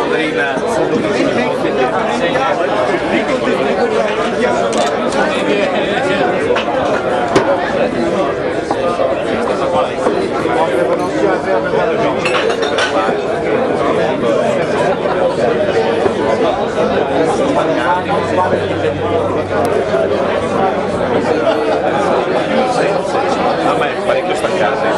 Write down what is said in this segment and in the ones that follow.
Boldrin a me è parecchio staccate.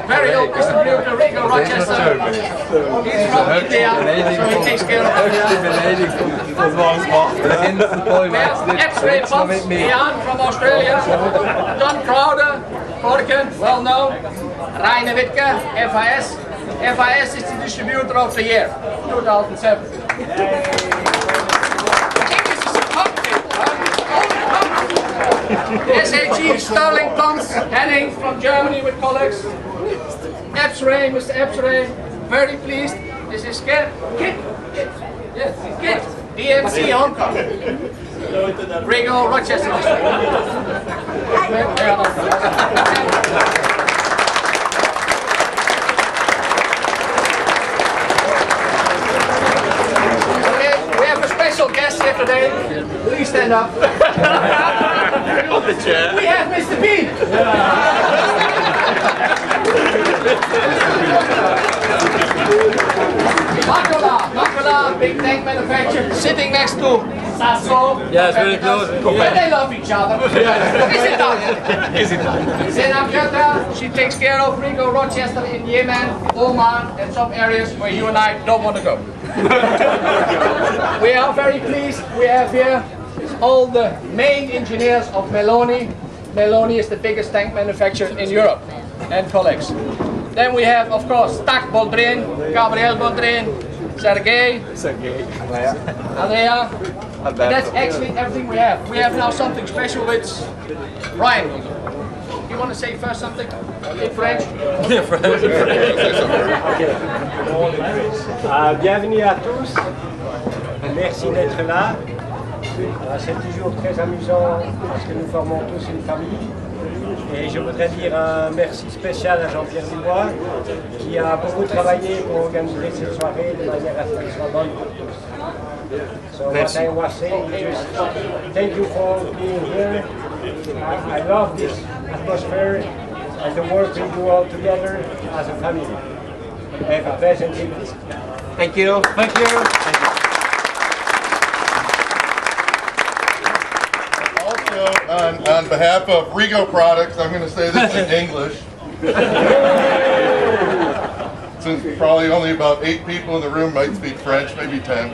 Very old Mr. Blue, Rico Rochester. He's from India, so he takes care of India. We have Aegpl, Ian from Australia, John Crowder, Borken, well known, Reine Wittke, FIS. FIS is the distributor of the year, 2007. SAG Sterling Tons, Henning from Germany with colleagues. Epsray, Mr. Epsray, very pleased. This is Kit. Yes, Kit. DMC Hong Kong. Rigo Rochester We have a special guest here today. Please stand up. On the chair. We have Mr. B. Makala, big tank manufacturer, sitting next to Sasso. Yes, very close. Yeah, they love each other. Is it done? Zenab, she takes care of Rigo Rochester in Yemen, Oman, and some areas where you and I don't want to go. We are very pleased. We have here all the main engineers of Meloni. Meloni is the biggest tank manufacturer in Europe, and colleagues. Then we have, of course, Tak Boldrin, Gabriel Boldrin, Sergey, Andrea. And that's actually everything we have. We have now something special with Ryan. You want to say first something in French? In French. Bienvenue à tous. Merci d'être là. C'est toujours très amusant parce que nous formons tous une famille. Et je voudrais dire un merci spécial à Jean-Pierre Dubois qui a beaucoup travaillé pour organiser cette soirée de manière à ce qu'elle soit bonne pour tous. So what I was saying is just thank you for being here. I love this atmosphere and the work we do all together as a family. Have a pleasant evening. Thank you. Thank you. On behalf of Rigo Products, I'm going to say this in English. Since probably only about 8 people in the room might speak French, maybe 10.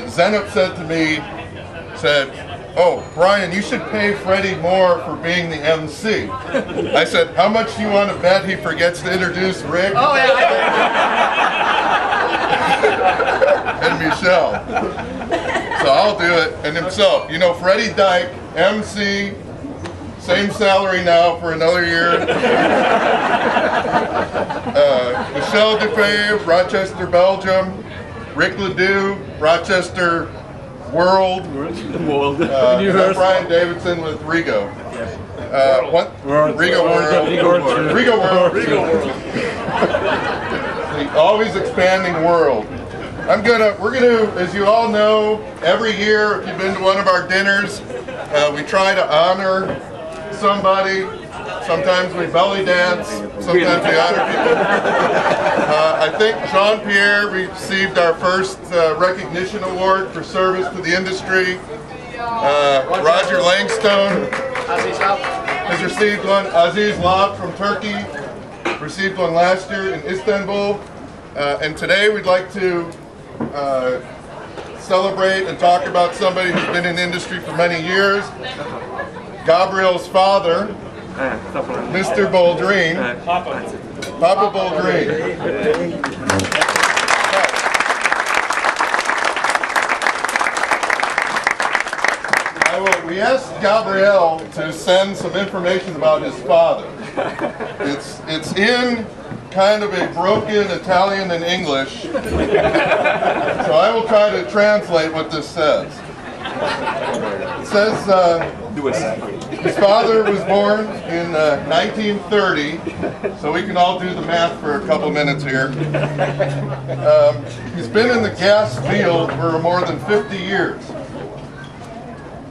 Zenup said to me, "Oh, Brian, you should pay Freddie more for being the MC." I said, "How much do you want to bet he forgets to introduce Rick?" Oh, yeah. And Michelle. So I'll do it. And himself, you know, Freddie Dyke, MC, same salary now for another year. Michelle Dupay, Rochester, Belgium. Rick Ledoux, Rochester World, Mold. Brian Davidson with Rigo. What? Rigo World. Rigo World. The always expanding world. We're gonna, as you all know, every year, if you've been to one of our dinners, we try to honor somebody. Sometimes we belly dance, sometimes we honor people. I think Jean-Pierre received our first recognition award for service to the industry. Roger Langstone has received one. Aziz Lab from Turkey received one last year in Istanbul. And today we'd like to celebrate and talk about somebody who's been in the industry for many years. Gabriel's father, Mr. Boldrin, Papa Boldrin. We asked Gabriel to send some information about his father. It's in kind of a broken Italian and English, so I will try to translate what this says. It says his father was born in 1930, so we can all do the math for a couple minutes here. He's been in the gas field for more than 50 years.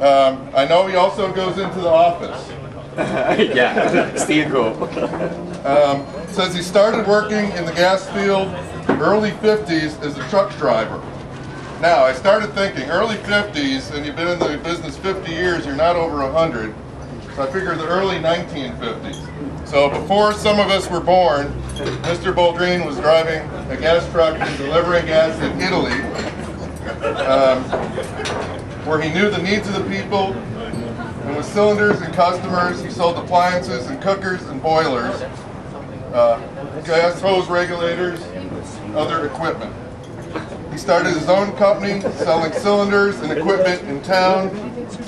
I know he also goes into the office. Yeah, still go. Says he started working in the gas field early 50s as a truck driver. Now, I started thinking, early 50s, and you've been in the business 50 years, you're not over 100. So I figured the early 1950s. So before some of us were born, Mr. Boldrin was driving a gas truck and delivering gas in Italy, where he knew the needs of the people, and with cylinders and customers, he sold appliances and cookers and boilers, gas hose regulators, other equipment. He started his own company selling cylinders and equipment in town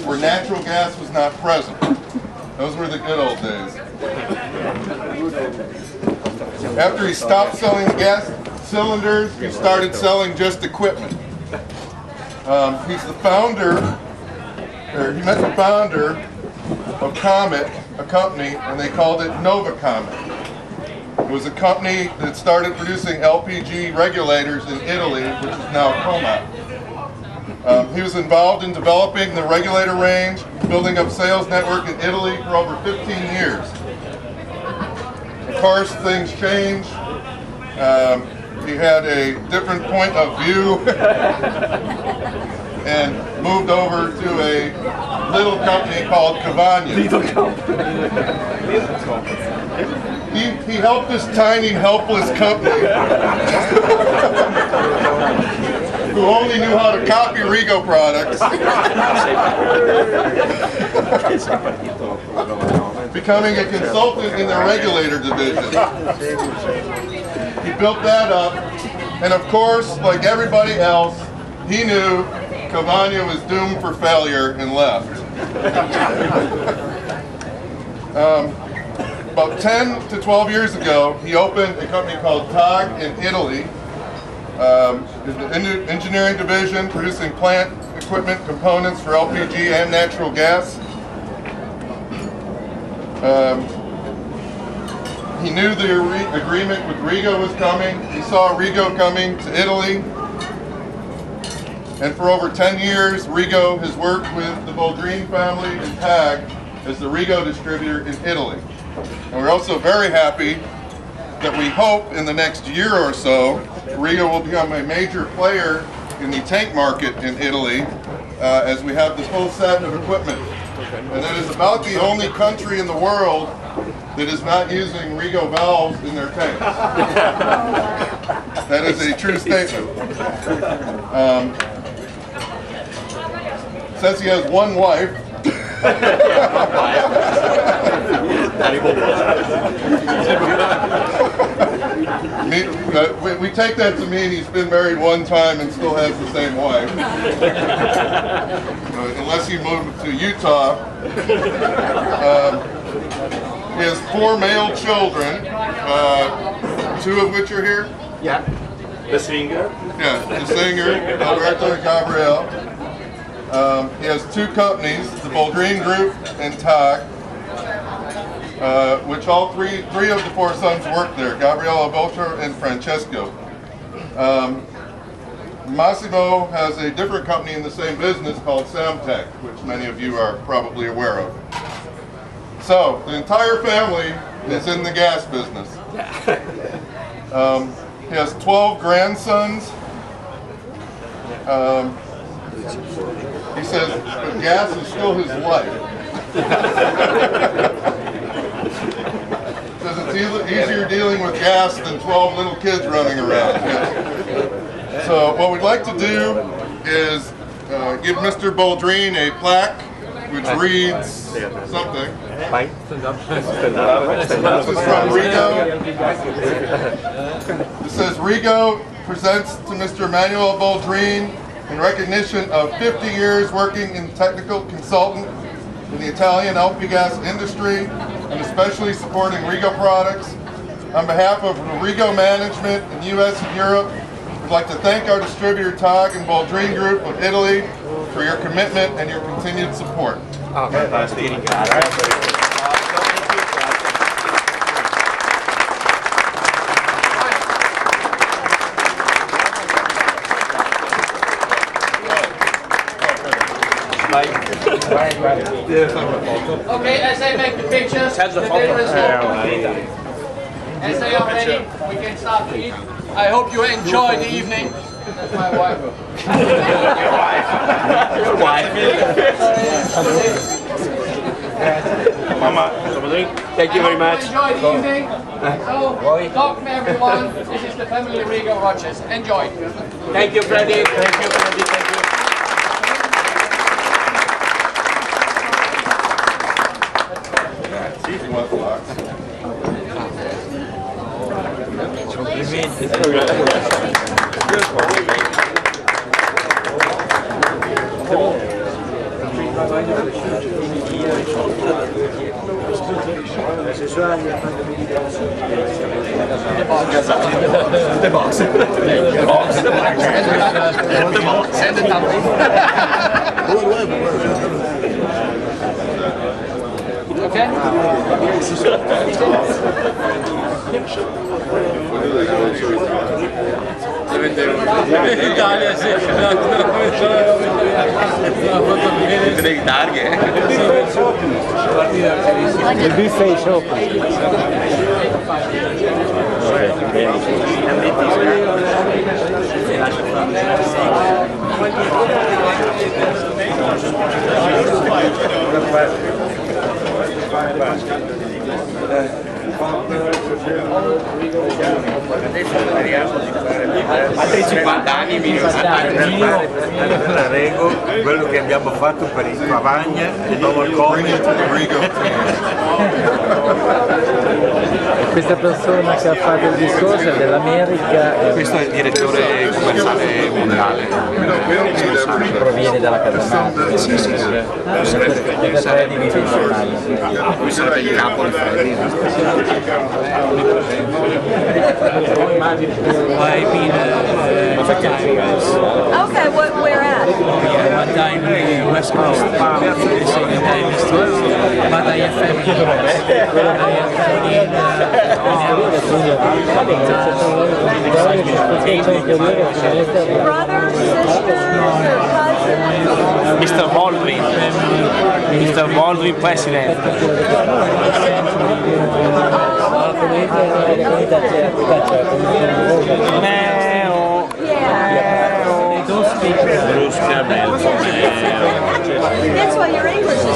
where natural gas was not present. Those were the good old days. After he stopped selling gas cylinders, he started selling just equipment. He's the founder, or he met the founder of Comet, a company, and they called it Nova Comet. It was a company that started producing LPG regulators in Italy, which is now Comet. He was involved in developing the regulator range, building up sales network in Italy for over 15 years. Of course, things changed. He had a different point of view and moved over to a little company called Cavagna. He helped this tiny, helpless company who only knew how to copy Rigo products, becoming a consultant in the regulator division. He built that up, and of course, like everybody else, he knew Cavagna was doomed for failure and left. About 10 to 12 years ago, he opened a company called TAG in Italy, the engineering division producing plant equipment components for LPG and natural gas. He knew the agreement with Rigo was coming. He saw Rigo coming to Italy. And for over 10 years, Rigo has worked with the Boldrin family and TAG as the Rigo distributor in Italy. And we're also very happy that we hope in the next year or so, Rigo will become a major player in the tank market in Italy as we have this whole set of equipment. And that is about the only country in the world that is not using Rigo valves in their tanks. That is a true statement. Says he has one wife. We take that to mean he's been married one time and still has the same wife. Unless he moved to Utah. He has 4 male children, 2 of which are here. Yeah. The singer? Yeah, the singer, Alberto Gabriel. He has two companies, the Boldrin Group and TAG, which all three of the four sons work there, Gabriel, Alberto, and Francesco. Massimo has a different company in the same business called Samtec, which many of you are probably aware of. So, the entire family is in the gas business. He has 12 grandsons. He says, but gas is still his life. Says it's easier dealing with gas than 12 little kids running around. So what we'd like to do is give Mr. Boldrin a plaque which reads something. This is from Rigo. It says, Rigo presents to Mr. Manuel Boldrin in recognition of 50 years working in technical consultant in the Italian LP gas industry and especially supporting Rigo products. On behalf of the Rigo management in the US and Europe, we'd like to thank our distributor TAG and Boldrin Group of Italy for your commitment and your continued support. Oh, fantastic. Okay, as they make the pictures, the dinner is open. As they are ready, we can start to eat. I hope you enjoy the evening. That's my wife. Your wife. Mama, thank you very much. Enjoy the evening. So, welcome everyone. This is the family Rigo Watches. Enjoy. Thank you, Freddy. Thank you, Freddy. Thank you. Ce soir, il n'y a pas de méditation. The box. The box. The box. And the tumbler. Okay? Italia, sì. Dei targhe. Il buffet shop. Altri 50 anni minimo. Prego, quello che abbiamo fatto per il Pavagna e dopo il Covid. Questa persona che ha fatto il discorso è dell'America. Questo è il direttore commerciale mondiale. Proviene dalla Casamata. Qui sarebbe il capo di Freddy. I've been a time, Okay, where at? one time West Coast, the second time is but I have family in West. I have family Brothers, sisters, cousins? Mr. Boldrin, Mr. Boldrin President. They don't speak Bruce Campbell. That's why your English is so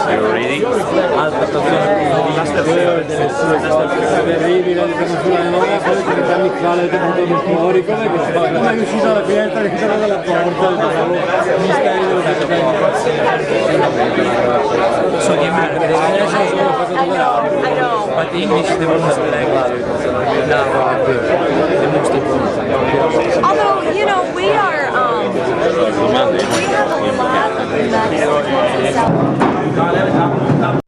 You ready? So the American I know. but the English they were not like now the most important. Although, you know, we are, we have a lot of Mexicans in South